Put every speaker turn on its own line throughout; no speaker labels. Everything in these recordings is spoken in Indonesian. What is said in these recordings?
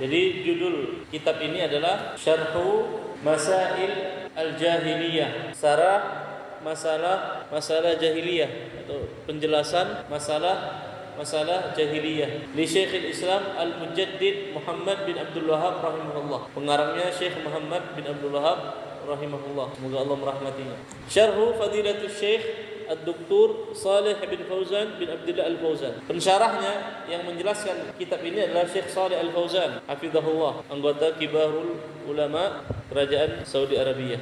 Jadi judul kitab ini adalah Syarhu Masail Al-Jahiliyah, syarah masalah jahiliyah atau penjelasan masalah jahiliyah li Syekhul Islam Al-Mujaddid Muhammad bin Abdul Wahhab rahimahullah. Pengarangnya Syekh Muhammad bin Abdul Wahhab rahimahullah. Semoga Allah merahmatinya. Syarhu Fadilatul Syekh Ad-Doktor Saleh bin Fauzan bin Abdullah Al-Fauzan. Pensyarahnya yang menjelaskan kitab ini adalah Syekh Saleh Al-Fauzan hafizahullah, anggota Kibarul Ulama Kerajaan Saudi Arabia.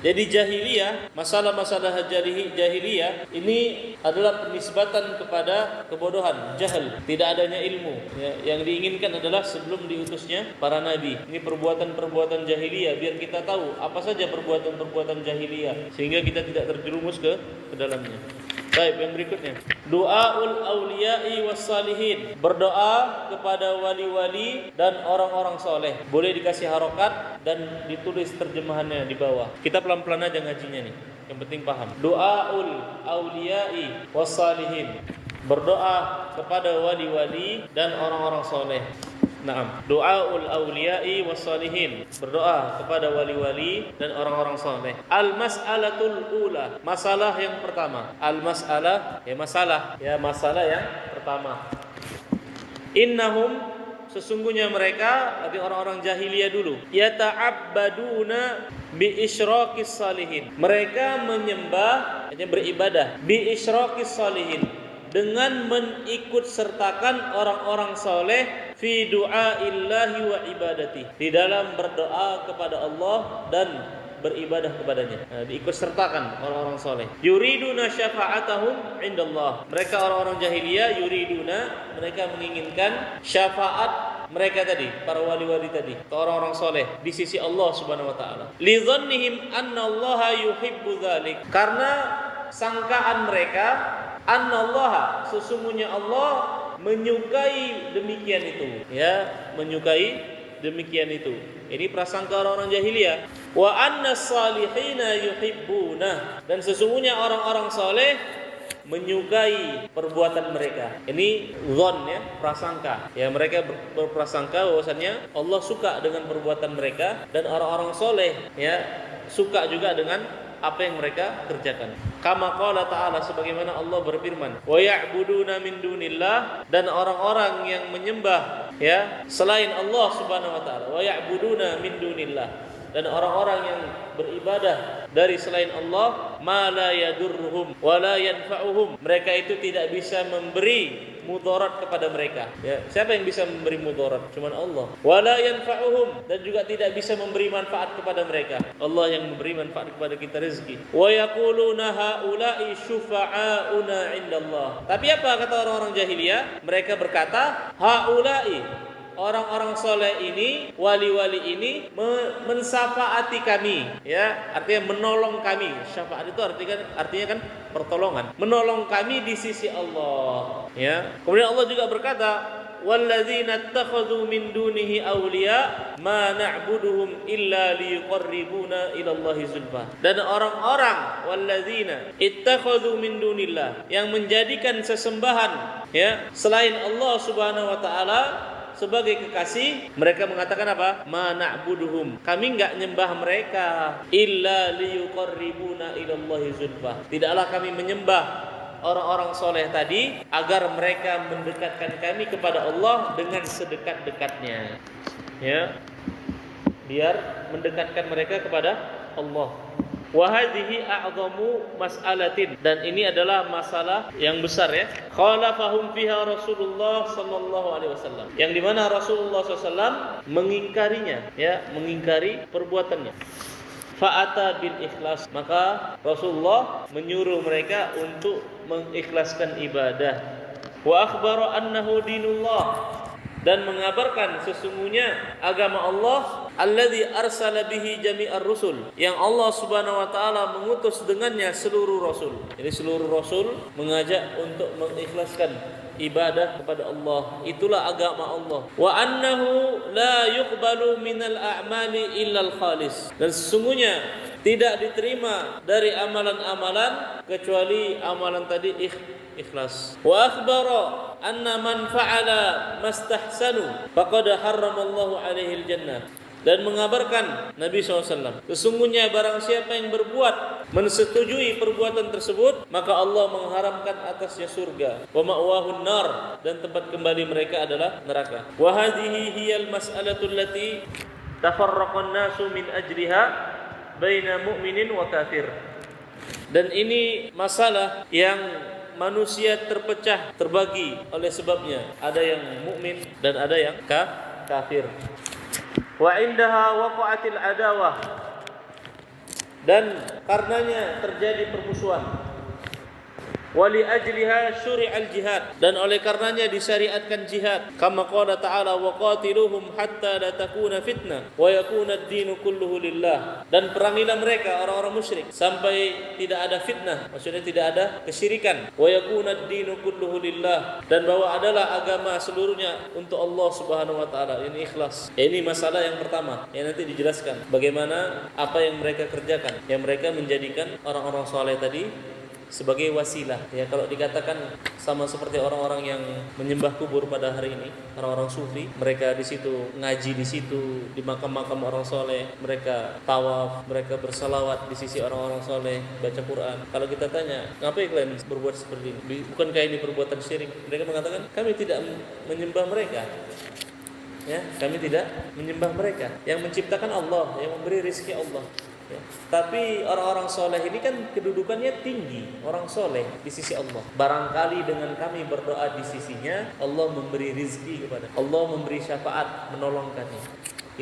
Jadi jahiliyah, masalah-masalah jahiliyah ini adalah penisbatan kepada kebodohan, jahil, tidak adanya ilmu. Ya, yang diinginkan adalah sebelum diutusnya para nabi. Ini perbuatan-perbuatan jahiliyah biar kita tahu apa saja perbuatan-perbuatan jahiliyah sehingga kita tidak terjerumus ke dalamnya. Baik, yang berikutnya. Du'aul awliya'i wassalihin. Berdoa kepada wali-wali dan orang-orang soleh. Boleh dikasih harokat dan ditulis terjemahannya di bawah. Kita pelan-pelan aja ngajinya nih. Yang penting paham. Du'aul awliya'i wassalihin. Berdoa kepada wali-wali dan orang-orang soleh. Naam, du'aul awliya'i wassalihin, berdoa kepada wali-wali dan orang-orang saleh. Al-mas'alatul ula, masalah yang pertama. Al-mas'alah, masalah yang pertama. Innahum, sesungguhnya mereka, arti orang-orang jahiliyah dulu, yata'abbaduna bi isyraqis salihin. Mereka menyembah, beribadah bi isyraqis salihin, dengan mengikut sertakan orang-orang soleh fi du'aillahi wa ibadati, di dalam berdoa kepada Allah dan beribadah kepadanya. Diikut sertakan orang-orang soleh. Yuriduna syafa'atahum indallah. Mereka orang-orang jahiliyah yuriduna, mereka menginginkan syafaat mereka tadi, para wali-wali tadi, ke orang-orang soleh di sisi Allah Subhanahu wa taala. Li dhannihim annallaha yuhibbu dzalik. Karena sangkaan mereka annallaha, sesungguhnya Allah menyukai demikian itu, menyukai demikian itu. Ini prasangka orang-orang jahiliyah. Wa annas salihina yuhibbuna, dan sesungguhnya orang-orang saleh menyukai perbuatan mereka. Ini dzon, prasangka. Mereka berprasangka bahwasannya Allah suka dengan perbuatan mereka dan orang-orang saleh suka juga dengan apa yang mereka kerjakan. Kama qala ta'ala, sebagaimana Allah berfirman, wa ya'buduna min dunillah, dan orang-orang yang menyembah selain Allah Subhanahu wa taala. Wa ya'buduna min dunillah, dan orang-orang yang beribadah dari selain Allah, ma la yadurruhum wa la yanfa'uhum, mereka itu tidak bisa memberi mudarat kepada mereka. Siapa yang bisa memberi mudarat? Cuman Allah. Wala yanfa'uhum, dan juga tidak bisa memberi manfaat kepada mereka. Allah yang memberi manfaat kepada kita rezeki. Wa yaquluna haula'i syufa'auna 'indallah. Tapi apa kata orang-orang jahiliyah? Mereka berkata, haula'i, orang-orang soleh ini, wali-wali ini mensafaati kami, artinya menolong kami. Syafaat itu artinya kan pertolongan, menolong kami di sisi Allah. Kemudian Allah juga berkata, walladzina ittakhadhu min dunihi awliya ma na'buduhum illa liyuqarribuna ila Allahi zulfa. Dan orang-orang walladzina ittakhadhu min dunillah, yang menjadikan sesembahan selain Allah Subhanahu wa taala sebagai kekasih, mereka mengatakan apa? Ma na'buduhum, kami enggak nyembah mereka, illa liyuqarribuna ila Allahi zulfa, tidaklah kami menyembah orang-orang soleh tadi agar mereka mendekatkan kami kepada Allah dengan sedekat-dekatnya, biar mendekatkan mereka kepada Allah. Wa hadhihi a'zamu mas'alatin, dan ini adalah masalah yang besar khalafahum fiha Rasulullah sallallahu alaihi wasallam, yang dimana Rasulullah SAW mengingkarinya, mengingkari perbuatannya. Fa'ata bil ikhlas, maka Rasulullah menyuruh mereka untuk mengikhlaskan ibadah. Wa akhbara annahu dinullah, dan mengabarkan sesungguhnya agama Allah, alladzi arsala bihi jami'ar rusul, yang Allah Subhanahu wa taala mengutus dengannya seluruh rasul. Jadi seluruh rasul mengajak untuk mengikhlaskan ibadah kepada Allah. Itulah agama Allah. Wa annahu la yuqbalu minal a'mali illal khalis, dan sesungguhnya Tidak diterima dari amalan-amalan kecuali amalan tadi ikhlas. Wa akhbara anna man fa'ala mastahsanu faqad harramallahu alaihi al-jannah. Dan mengabarkan Nabi SAW, sesungguhnya barang siapa yang berbuat mensetujui perbuatan tersebut, maka Allah mengharamkan atasnya surga. Wa ma'wahun nar, dan tempat kembali mereka adalah neraka. Wa hadhihi hiyal mas'alatu allati tafarraqan nasu min ajliha baina mu'minin wa kafir. Dan ini masalah yang manusia terpecah, terbagi oleh sebabnya. Ada yang mukmin dan ada yang kafir. Wa indaha waqa'atil adawah, dan karenanya terjadi permusuhan. Wa li ajliha syuri'al jihad, dan oleh karenanya disyariatkan jihad. Kama qala ta'ala wa qatiluhum hatta la takuna fitnah wa yakuna ad-dinu kulluhu lillah. Dan perangilah mereka orang-orang musyrik sampai tidak ada fitnah, maksudnya tidak ada kesyirikan. Wa yakuna ad-dinu kulluhu lillah, dan bahwa adalah agama seluruhnya untuk Allah Subhanahu wa taala. Ini ikhlas. Ini masalah yang pertama yang nanti dijelaskan bagaimana apa yang mereka kerjakan, yang mereka menjadikan orang-orang saleh tadi sebagai wasilah. Ya, kalau dikatakan sama seperti orang-orang yang menyembah kubur pada hari ini, orang-orang sufi, mereka di situ ngaji, di situ di makam-makam orang soleh, mereka tawaf, mereka bersalawat di sisi orang-orang soleh, baca Quran. Kalau kita tanya, ngapain kalian berbuat seperti ini? Bukankah ini perbuatan syirik? Mereka mengatakan, kami tidak menyembah mereka. Ya, kami tidak menyembah mereka. Yang menciptakan Allah, yang memberi rezeki Allah. Ya. Tapi orang-orang soleh ini kan kedudukannya tinggi, orang soleh di sisi Allah. Barangkali dengan kami berdoa di sisinya, Allah memberi rizki kepada, Allah memberi syafaat, menolongkannya.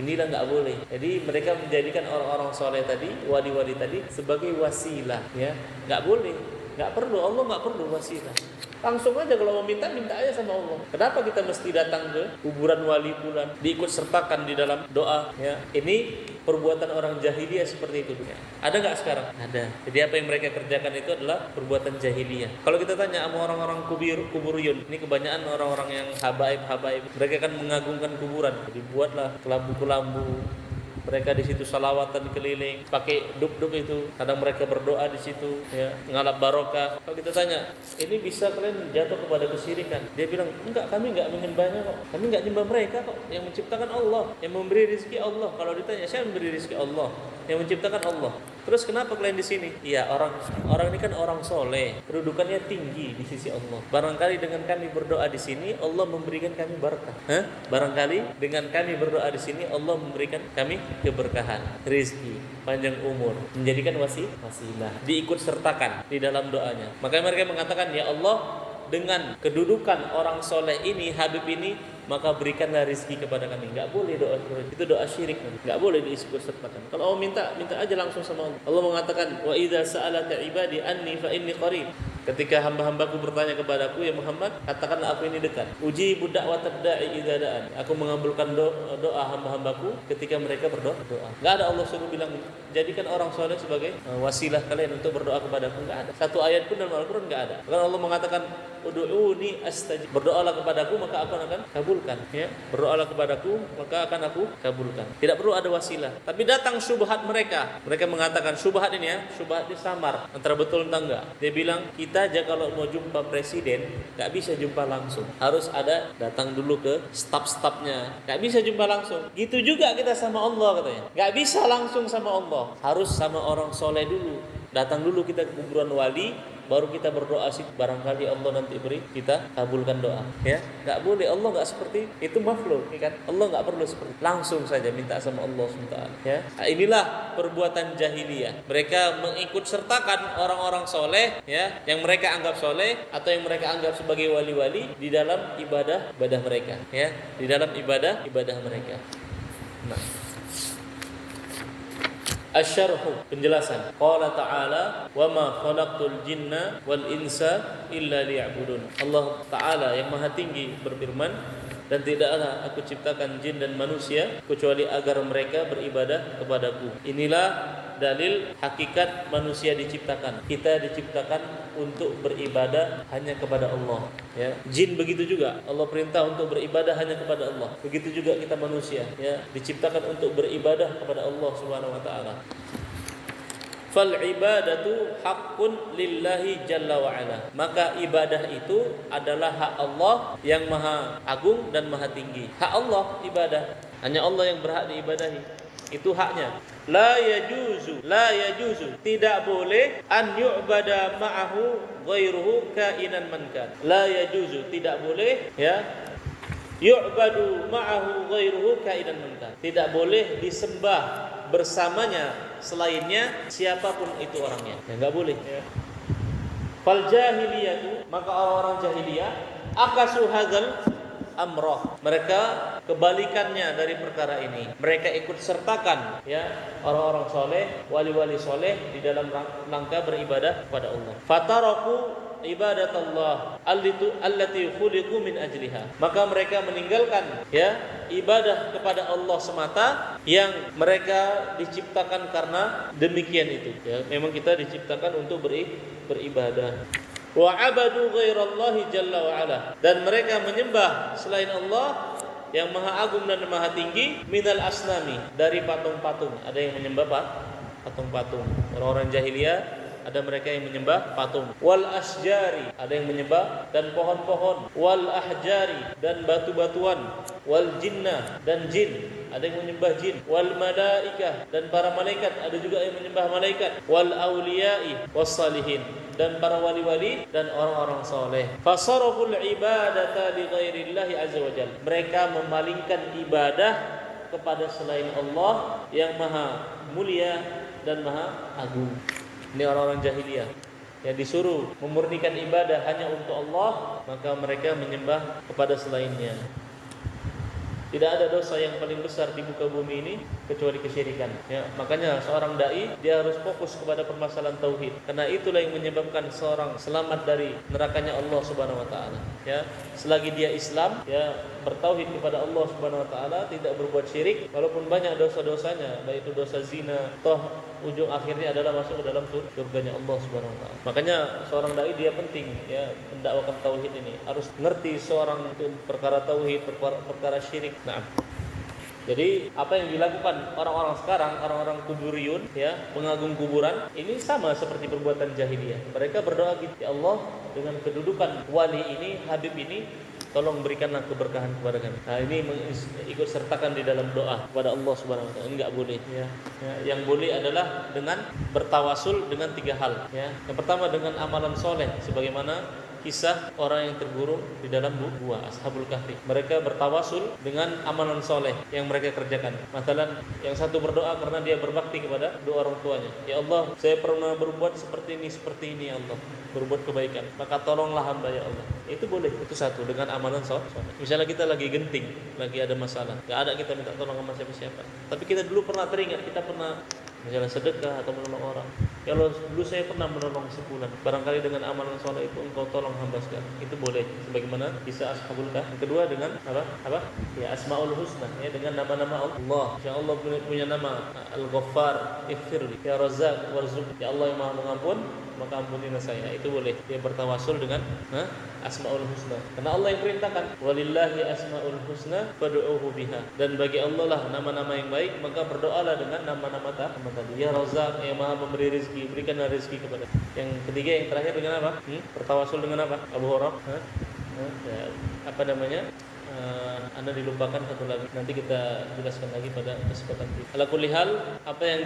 Inilah nggak boleh. Jadi mereka menjadikan orang-orang soleh tadi, wali-wali tadi sebagai wasilah. Ya, nggak boleh, nggak perlu. Allah nggak perlu wasilah. Langsung aja kalau mau minta aja sama Allah. Kenapa kita mesti datang ke kuburan wali fulan, diikut sertakan di dalam doa? Ya, ini perbuatan orang jahiliyah seperti itu. Ya. Ada nggak sekarang? Ada. Jadi apa yang mereka kerjakan itu adalah perbuatan jahiliyah. Kalau kita tanya sama orang-orang kuburiyun, ini kebanyakan orang-orang yang habaib, mereka kan mengagungkan kuburan. Jadi buatlah kelambu-kelambu. Mereka di situ salawatan keliling, pakai dub-dub itu. Kadang mereka berdoa di situ, ya, ngalap barokah. Kalau kita tanya, ini bisa kalian jatuh kepada kesyirikan? Dia bilang, enggak, kami enggak menyembahnya kok. Kami enggak nyembah mereka kok. Yang menciptakan Allah, yang memberi rezeki Allah. Kalau ditanya, siapa memberi rezeki Allah? Yang menciptakan Allah. Terus kenapa kalian di sini? Iya, orang ini kan orang soleh, kedudukannya tinggi di sisi Allah. Barangkali dengan kami berdoa di sini, Allah memberikan kami berkah. Barangkali dengan kami berdoa di sini, Allah memberikan kami keberkahan, rezeki, panjang umur, menjadikan wasilah, diikut sertakan di dalam doanya. Maka mereka mengatakan, ya Allah, dengan kedudukan orang soleh ini, Habib ini, maka berikanlah rezeki kepada kami. Enggak boleh doa itu, doa syirik. Enggak boleh diikut sertakan. Kalau Allah minta aja langsung sama Allah. Allah mengatakan, wa idza sa'alaka ibadi anni fa inni qarib. Ketika hamba-hambaku bertanya kepadaku, ya Muhammad, katakanlah aku ini dekat. Ujibu da'watad da'i idza da'an. Aku mengabulkan doa hamba-hambaku ketika mereka berdoa. Enggak ada Allah suruh bilang jadikan orang soleh sebagai wasilah kalian untuk berdoa kepadaku. Enggak ada. Satu ayat pun dalam Al-Qur'an enggak ada. Karena Allah mengatakan, ud'uuni astajib. Berdoalah kepadaku maka aku akan kabulkan. Ya, berdoalah kepadaku maka akan aku kabulkan. Tidak perlu ada wasilah. Tapi datang syubhat mereka. Mereka mengatakan syubhat ini, ya, syubhat ini samar, antara betul entah enggak. Dia bilang, kita aja kalau mau jumpa presiden nggak bisa jumpa langsung, harus ada datang dulu ke staf-stafnya, nggak bisa jumpa langsung. Gitu juga kita sama Allah, katanya nggak bisa langsung sama Allah, harus sama orang soleh dulu. Datang dulu kita ke kuburan wali, baru kita berdoa sih, barangkali Allah nanti beri kita kabulkan doa. Ya, nggak boleh. Allah nggak seperti itu, makhluk, ya kan? Allah nggak perlu seperti langsung saja minta sama Allah SWT. Ya, nah, inilah perbuatan jahiliyah. Mereka mengikut sertakan orang-orang soleh, ya, yang mereka anggap soleh atau yang mereka anggap sebagai wali-wali di dalam ibadah mereka, ya, di dalam ibadah mereka. Nah. Asyarhu, penjelasan. Qala ta'ala, wa ma khalaqtul jinna wal insa illa liya'budun. Allah Ta'ala yang maha tinggi berfirman, dan tidaklah aku ciptakan jin dan manusia kecuali agar mereka beribadah kepadaku. Inilah dalil hakikat manusia diciptakan. Kita diciptakan untuk beribadah hanya kepada Allah. Ya, jin begitu juga. Allah perintah untuk beribadah hanya kepada Allah. Begitu juga kita manusia, ya, diciptakan untuk beribadah kepada Allah Subhanahu wa taala. Fal ibadatu haqqun lillahi jalla wa ala. Maka ibadah itu adalah hak Allah yang maha agung dan maha tinggi. Hak Allah ibadah. Hanya Allah yang berhak diibadahi. Itu haknya. La yajuzu. Tidak boleh an yu'bada ma'ahu ghairuhu kainan man kan. La yajuzu, tidak boleh ya. Yu'badu ma'ahu ghairuhu kainan man kan. Tidak boleh disembah bersamanya selainnya siapapun itu orangnya. Ya enggak boleh. Ya. Fal jahiliyatu, maka orang-orang jahiliyah akasu hadzal amrah. Mereka kebalikannya dari perkara ini. Mereka ikut sertakan ya orang-orang soleh, wali-wali soleh di dalam rangka beribadah kepada Allah. Fataraku ibadatullah allati khuliqu min ajliha. Maka mereka meninggalkan ya ibadah kepada Allah semata yang mereka diciptakan karena demikian itu ya. Memang kita diciptakan untuk beribadah. Wa abadu ghairallahi jalla wa ala, dan mereka menyembah selain Allah yang maha agung dan maha tinggi, minal asnami, dari patung-patung. Ada yang menyembah patung-patung. Orang-orang jahiliyah ada mereka yang menyembah patung. Wal asjari, ada yang menyembah dan pohon-pohon. Wal ahjari, dan batu-batuan. Wal jinnah, dan jin, ada yang menyembah jin. Wal malaikah, dan para malaikat, ada juga yang menyembah malaikat. Wal auliyai was salihin, dan para wali-wali dan orang-orang soleh. Fasaraful ibadata li ghairillahi azza wajalla. Mereka memalingkan ibadah kepada selain Allah yang maha mulia dan maha agung. Ini orang-orang jahiliyah yang disuruh memurnikan ibadah hanya untuk Allah, maka mereka menyembah kepada selainnya. Tidak ada dosa yang paling besar di muka bumi ini kecuali kesyirikan. Ya, makanya seorang dai dia harus fokus kepada permasalahan tauhid. Karena itulah yang menyebabkan seorang selamat dari nerakanya Allah Subhanahu wa taala. Ya, selagi dia Islam, ya bertauhid kepada Allah Subhanahu wa taala, tidak berbuat syirik, walaupun banyak dosa-dosanya, baik itu dosa zina, toh ujung akhirnya adalah masuk ke dalam surganya Allah Subhanahu wa taala. Makanya seorang dai dia penting ya mendakwakan tauhid ini. Harus ngerti seorang itu perkara tauhid, perkara syirik. Nah, jadi apa yang dilakukan orang-orang sekarang, orang-orang kuburiyun, ya pengagung kuburan, ini sama seperti perbuatan jahiliyah. Mereka berdoa gitu, ya Allah, dengan kedudukan wali ini, Habib ini, tolong berikanlah keberkahan kepada kami. Nah, ini ikut sertakan di dalam doa kepada Allah Subhanahu wa taala. Ini enggak boleh ya. Yang boleh adalah dengan bertawasul dengan 3 hal ya. Yang pertama dengan amalan soleh, sebagaimana kisah orang yang tergurung di dalam gua Ashabul Kahfi. Mereka bertawasul dengan amalan soleh yang mereka kerjakan. Masalah yang satu berdoa karena dia berbakti kepada dua orang tuanya. Ya Allah, saya pernah berbuat seperti ini ya Allah, berbuat kebaikan, maka tolonglah hamba ya Allah. Itu boleh, itu satu dengan amalan soleh. Misalnya kita lagi genting, lagi ada masalah, gak ada kita minta tolong sama siapa-siapa, tapi kita dulu pernah teringat, kita pernah misalnya sedekah atau menolong orang. Ya Allah, dulu saya pernah menolong sebulan. Barangkali dengan amalan soleh itu engkau tolong hamba sekarang. Itu boleh. Sebagaimana kisah Ashabul Kahfi. Yang kedua dengan apa? Ya Asmaul Husna. Ya dengan nama-nama Allah. Ya Allah punya nama Al-Ghaffar, Ighfirli. Ya Razzaq, warzuq. Ya Allah yang Maha Mengampun, maka ampunilah saya. Itu boleh. Dia bertawasul dengan Asmaul Husna. Karena Allah yang perintahkan, walillahi asmaul husna fad'uuhu biha. Dan bagi Allah lah nama-nama yang baik, maka berdoalah dengan nama-nama tadi. Ya Razzaq, yang Maha memberi rezeki, berikanlah rezeki kepada. Yang ketiga, yang terakhir dengan apa? Bertawasul dengan apa? Abu Hurairah. Apa namanya? Anda dilupakan satu lagi. Nanti kita jelaskan lagi pada kesempatan ini. Ala kulli hal, apa yang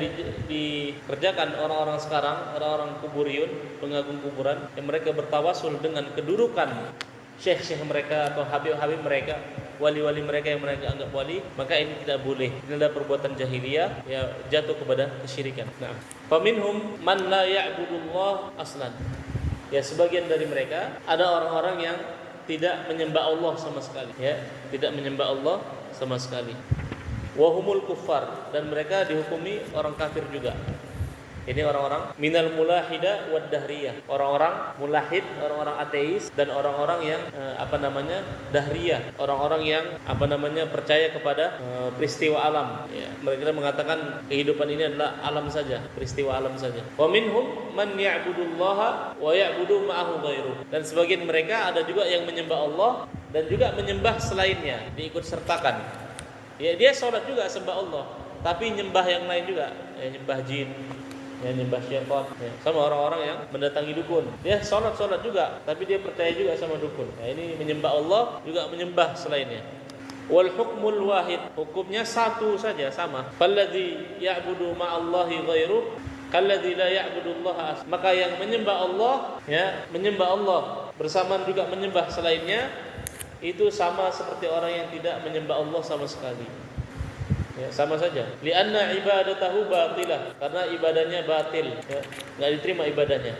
dikerjakan orang-orang sekarang, orang-orang kuburiyun, pengagung kuburan, yang mereka bertawasul dengan kedudukan syekh-syekh mereka atau habib-habib mereka, wali-wali mereka yang mereka anggap wali, maka ini tidak boleh. Ini adalah perbuatan jahiliyah, ya jatuh kepada kesyirikan. Nah, faminhum man la ya'budullah aslan. Ya sebagian dari mereka ada orang-orang yang tidak menyembah Allah sama sekali, ya, tidak menyembah Allah sama sekali. Wahumul kuffar, dan mereka dihukumi orang kafir juga. Ini orang-orang minal mulahida wad dahriyah, orang-orang mulahid, orang-orang ateis, dan orang-orang yang dahriyah, orang-orang yang percaya kepada peristiwa alam. Ya, mereka mengatakan kehidupan ini adalah alam saja, peristiwa alam saja. Wa minhum man ya'budullaha wa ya'budu ma'ahu ghairuh. Dan sebagian mereka ada juga yang menyembah Allah dan juga menyembah selainnya, diikut sertakan. Ya, dia sholat juga sembah Allah, tapi nyembah yang lain juga, ya, nyembah jin, ya nyembah syaitan. Ya. Sama orang-orang yang mendatangi dukun. Dia sholat juga, tapi dia percaya juga sama dukun. Ya, ini menyembah Allah juga menyembah selainnya. Wal hukmul wahid, hukumnya satu saja, sama. Falladzi ya'budu ma'allahi ghairu kalladzi la ya'budullaha. Maka yang menyembah Allah, ya, menyembah Allah bersamaan juga menyembah selainnya, itu sama seperti orang yang tidak menyembah Allah sama sekali. Ya, sama saja. Lianna ibadatahu batilah, karena ibadahnya batil, ya, enggak diterima ibadahnya.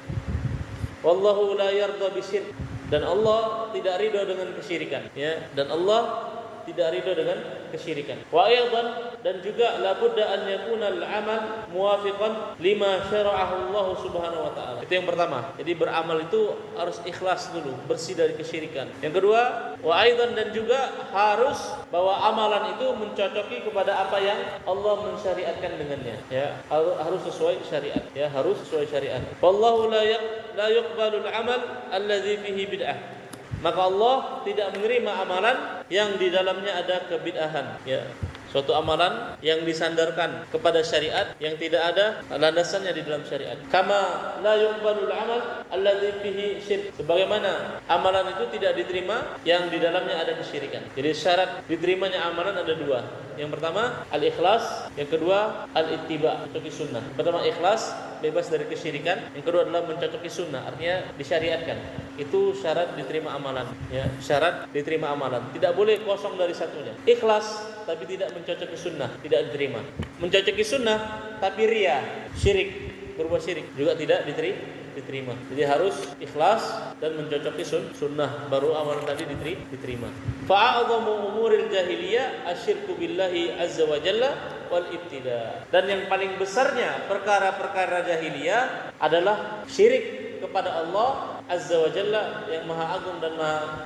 Wallahu la yarda bisyirk, dan Allah tidak ridho dengan kesyirikan, ya, dan Allah tidak ridho dengan kesyirikan. Wa aidan, dan juga la budda an yakuna al-amal muwafiqan lima syara'ahu Allah Subhanahu wa taala. Itu yang pertama. Jadi beramal itu harus ikhlas dulu, bersih dari kesyirikan. Yang kedua, wa aidan, dan juga harus bahwa amalan itu mencocoki kepada apa yang Allah mensyariatkan dengannya, ya, harus sesuai syariat, ya, harus sesuai syariat. Wallahu la yuqbalu al-amal alladzi fihi bid'ah. Maka Allah tidak menerima amalan yang di dalamnya ada kebid'ahan, ya. Suatu amalan yang disandarkan kepada syariat yang tidak ada landasannya di dalam syariat. Kama la yuqbalul amal alladzi fihi syirk. Sebagaimana amalan itu tidak diterima yang di dalamnya ada kesyirikan. Jadi syarat diterimanya amalan ada dua. Yang pertama al-ikhlas, yang kedua al-ittiba, mencocoki sunnah. Pertama ikhlas, bebas dari kesyirikan. Yang kedua adalah mencocoki sunnah, artinya disyariatkan. Itu syarat diterima amalan, ya. Syarat diterima amalan. Tidak boleh kosong dari satunya. Ikhlas tapi tidak mencocoki sunnah, tidak diterima. Mencocoki sunnah tapi ria, syirik, berbuat syirik juga tidak diterima. Jadi harus ikhlas dan mencocoki sunnah, baru amalan tadi diterima. Fa'a'dhamu umuril jahiliyah asyirku billahi azza wa jalla wal ibtida. Dan yang paling besarnya perkara-perkara jahiliyah adalah syirik kepada Allah azza wa jalla yang maha agung dan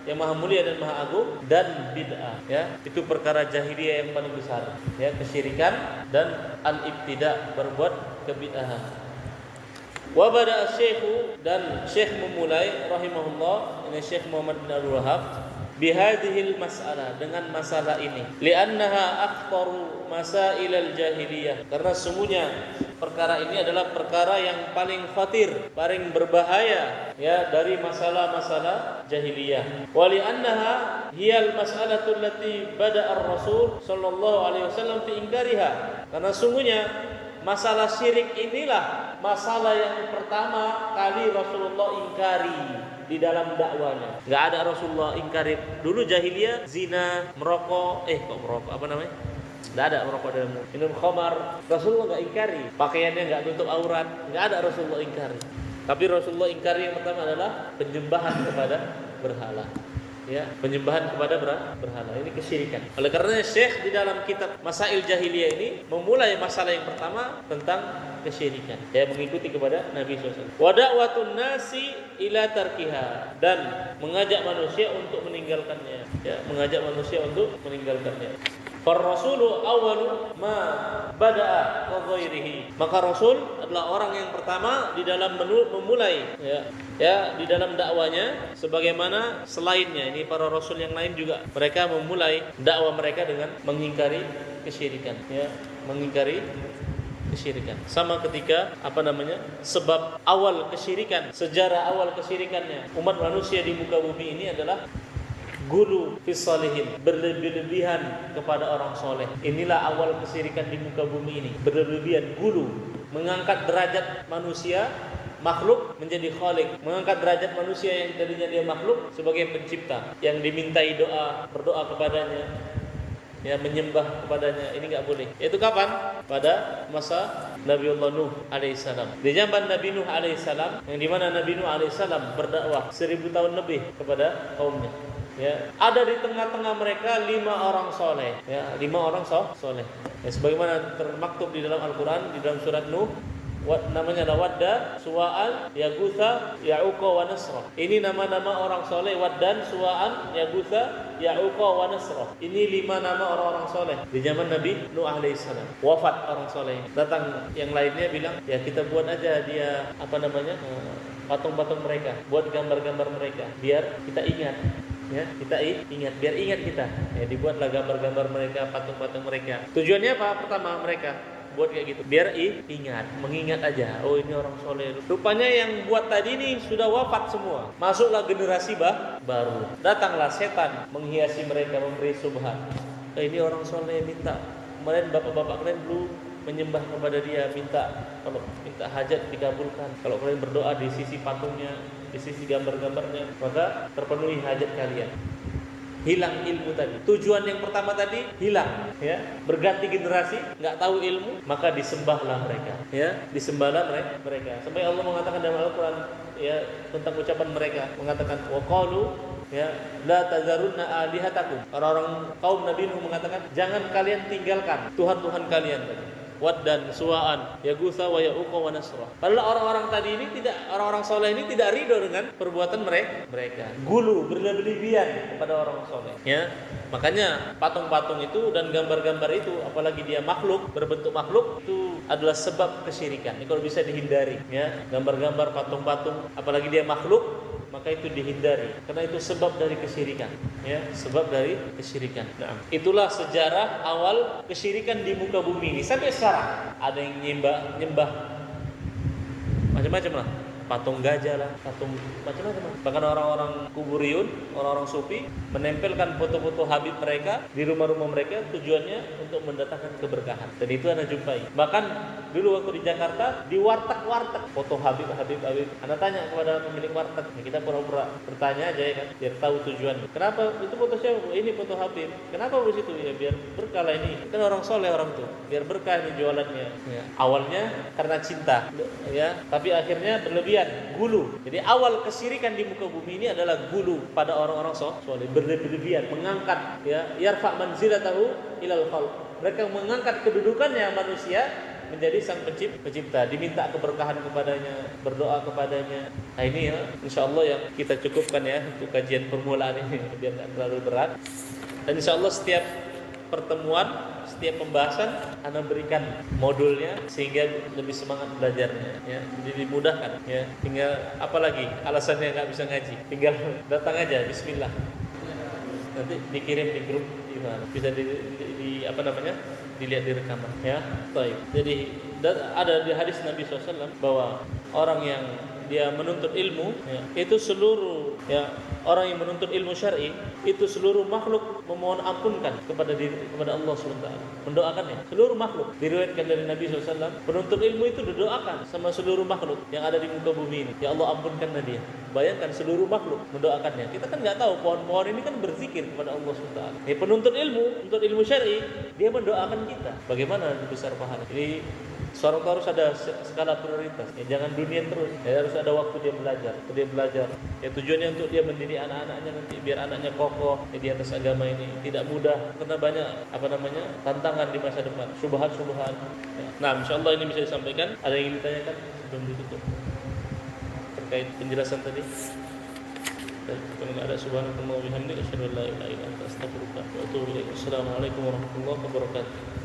yang maha mulia dan maha agung, dan bid'ah, ya. Itu perkara jahiliyah yang paling besar, ya, kesyirikan dan al-ibtida, berbuat kebid'ahan. Wa bada asy-syekhu, dan syekh memulai rahimahullah, ini Syekh Muhammad bin Abdul Wahhab, bihadhil mas'alah, dengan masalah ini, li'annaha akhtaru masailal jahiliyah, karena sungguhnya perkara ini adalah perkara yang paling khatir, paling berbahaya, ya, dari masalah-masalah jahiliyah. Wa li'annaha hiyal mas'alatu allati bada'a ar-rasul sallallahu alaihi wasallam fi inkariha, karena sungguhnya masalah syirik inilah masalah yang pertama kali Rasulullah ingkari di dalam dakwanya. Enggak ada Rasulullah ingkari. Dulu jahiliyah zina, merokok, apa namanya? Enggak ada merokok dan minum khamar. Rasulullah enggak ingkari. Pakaiannya enggak tutup aurat, enggak ada Rasulullah ingkari. Tapi Rasulullah ingkari yang pertama adalah penyembahan kepada berhala. Ya, penyembahan kepada berhala, ini kesyirikan. Oleh karena Syekh di dalam kitab Masail Jahiliyah ini memulai masalah yang pertama tentang kesyirikan, ya, mengikuti kepada Nabi SAW. Wa da'watun nasi ila tarkiha, dan mengajak manusia untuk meninggalkannya, ya, mengajak manusia untuk meninggalkannya. Ar-rasulu awwalu ma bada'a wa ghairihi. Maka Rasul adalah orang yang pertama di dalam memulai, ya, di dalam dakwanya, sebagaimana selainnya. Ini para rasul yang lain juga mereka memulai dakwah mereka dengan mengingkari kesyirikan, ya, mengingkari kesyirikan. Sama ketika sebab awal kesyirikan, sejarah awal kesyirikannya umat manusia di muka bumi ini adalah gulu fis salihin, berlebih-lebihan kepada orang soleh. Inilah awal kesyirikan di muka bumi ini, berlebihan, gulu, mengangkat derajat manusia makhluk menjadi khalik, mengangkat derajat manusia yang tadinya dia makhluk sebagai pencipta yang dimintai berdoa kepadanya, ya, menyembah kepadanya. Ini enggak boleh. Itu kapan? Pada masa Nabiullah Nuh alaihissalam. Di zaman Nabi Nuh alaihissalam, yang dimana Nabi Nuh alaihissalam berdakwah 1000 tahun lebih kepada kaumnya. Ya, ada di tengah-tengah mereka 5 orang soleh, ya, 5 orang soleh. Ya, sebagaimana termaktub di dalam Al-Quran, di dalam surat Nuh, namanya Wadda, Suwa'an, Yaghutha, Ya'uqa wa Nasra. Ini nama-nama orang soleh: Waddan, Suwa'an, Yaghutha, Ya'uqa wa Nasra. Ini 5 nama orang-orang soleh di zaman Nabi Nuh alaihissalam. Wafat orang soleh. Datang yang lainnya bilang, ya, kita buat aja dia patung-patung mereka, buat gambar-gambar mereka, biar kita ingat. Ya, kita ingat, biar ingat kita. Ya, dibuatlah gambar-gambar mereka, patung-patung mereka. Tujuannya apa? Pertama, mereka buat kayak gitu. Biar mengingat aja. Oh ini orang soleh. Rupanya yang buat tadi ini sudah wafat semua. Masuklah generasi baru. Datanglah setan menghiasi mereka, memberi subhat. Ini orang soleh minta. Kemarin bapak-bapak kalian dulu menyembah kepada dia, kalau minta hajat dikabulkan. Kalau kalian berdoa di sisi patungnya, di sisi gambar-gambarnya, maka terpenuhi hajat kalian. Hilang ilmu tadi. Tujuan yang pertama tadi hilang, ya. Berganti generasi, nggak tahu ilmu, maka disembahlah mereka, ya. Disembahlah mereka. Sampai Allah mengatakan dalam Al-Qur'an, ya, tentang ucapan mereka, mengatakan waqalu, ya, la tazarunna alihatakum. Orang-orang kaum Nabi Nuh mengatakan, jangan kalian tinggalkan Tuhan-Tuhan kalian tadi. Waddan, Suwa'an, Yaghutsa wa Ya'uqa wa Nasra. Padahal orang-orang tadi ini orang-orang soleh ini tidak ridho dengan perbuatan mereka. Gulu, berlebihan kepada orang soleh. Ya, makanya patung-patung itu dan gambar-gambar itu, apalagi dia makhluk, berbentuk makhluk, itu adalah sebab kesyirikan. Ini kalau bisa dihindari, ya, gambar-gambar patung-patung, apalagi dia makhluk, maka itu dihindari karena itu sebab dari kesyirikan, ya, sebab dari kesyirikan. Nah, itulah sejarah awal kesyirikan di muka bumi ini sampai sekarang. Ada yang nyembah macam-macam lah, patung gajah lah, patung macam-macam. Bahkan orang-orang kuburiyun, orang-orang sufi menempelkan foto-foto Habib mereka di rumah-rumah mereka, tujuannya untuk mendatangkan keberkahan. Dan itu Anda jumpai. Bahkan dulu waktu di Jakarta, di warteg foto Habib. Anda tanya kepada pemilik warteg, ya, kita pura-pura bertanya aja, ya kan, biar tahu tujuannya. Kenapa itu foto siapa? Ini foto Habib. Kenapa di situ? Ya biar berkah lah, ini kan orang soleh orang tuh, biar berkah ini jualannya. Ya. Awalnya karena cinta, ya, tapi akhirnya berlebihan. Gulu. Jadi awal kesyirikan di muka bumi ini adalah gulu pada orang-orang soleh, berlebihan, mengangkat, ya, yarfa manzilatahu ilal khalq. Mereka mengangkat kedudukannya manusia menjadi sang pencipta, diminta keberkahan kepadanya, berdoa kepadanya. Nah ini, ya, insyaallah yang kita cukupkan, ya, untuk kajian permulaan ini biar tidak terlalu berat. Dan insyaallah setiap pertemuan, setiap pembahasan Anda berikan modulnya sehingga lebih semangat belajarnya, ya, jadi dimudahkan, ya. Tinggal apalagi alasannya nggak bisa ngaji, tinggal datang aja, bismillah, nanti dikirim di grup, bisa dilihat di rekaman, ya. Baik. Jadi ada di hadis Nabi SAW bahwa orang yang dia menuntut ilmu, ya, itu seluruh, ya, orang yang menuntut ilmu syar'i itu seluruh makhluk memohon ampunkan kepada Allah SWT, mendoakannya, seluruh makhluk. Diriwayatkan dari Nabi SAW, penuntut ilmu itu didoakan sama seluruh makhluk yang ada di muka bumi ini. Ya Allah, ampunkanlah dia. Bayangkan seluruh makhluk mendoakannya. Kita kan nggak tahu, pohon-pohon ini kan berzikir kepada Allah SWT. Penuntut ilmu syar'i, dia mendoakan kita. Bagaimana besar pahala. Jadi seorang itu harus ada skala prioritas, ya, jangan dunia terus, ya, harus ada waktu dia belajar, ya, tujuannya untuk dia mendidik anak-anaknya nanti biar anaknya kokoh, ya, di atas agama ini. Tidak mudah karena banyak tantangan di masa depan, syubhat, ya. Nah, insyaallah ini bisa disampaikan. Ada yang ingin ditanyakan sebelum ditutup terkait penjelasan tadi? Kalau tidak ada, subhanallahi wa bihamdihi, asyhadu an la ilaha illa anta, astaghfiruka wa atubu ilaik. Assalamualaikum warahmatullahi wabarakatuh.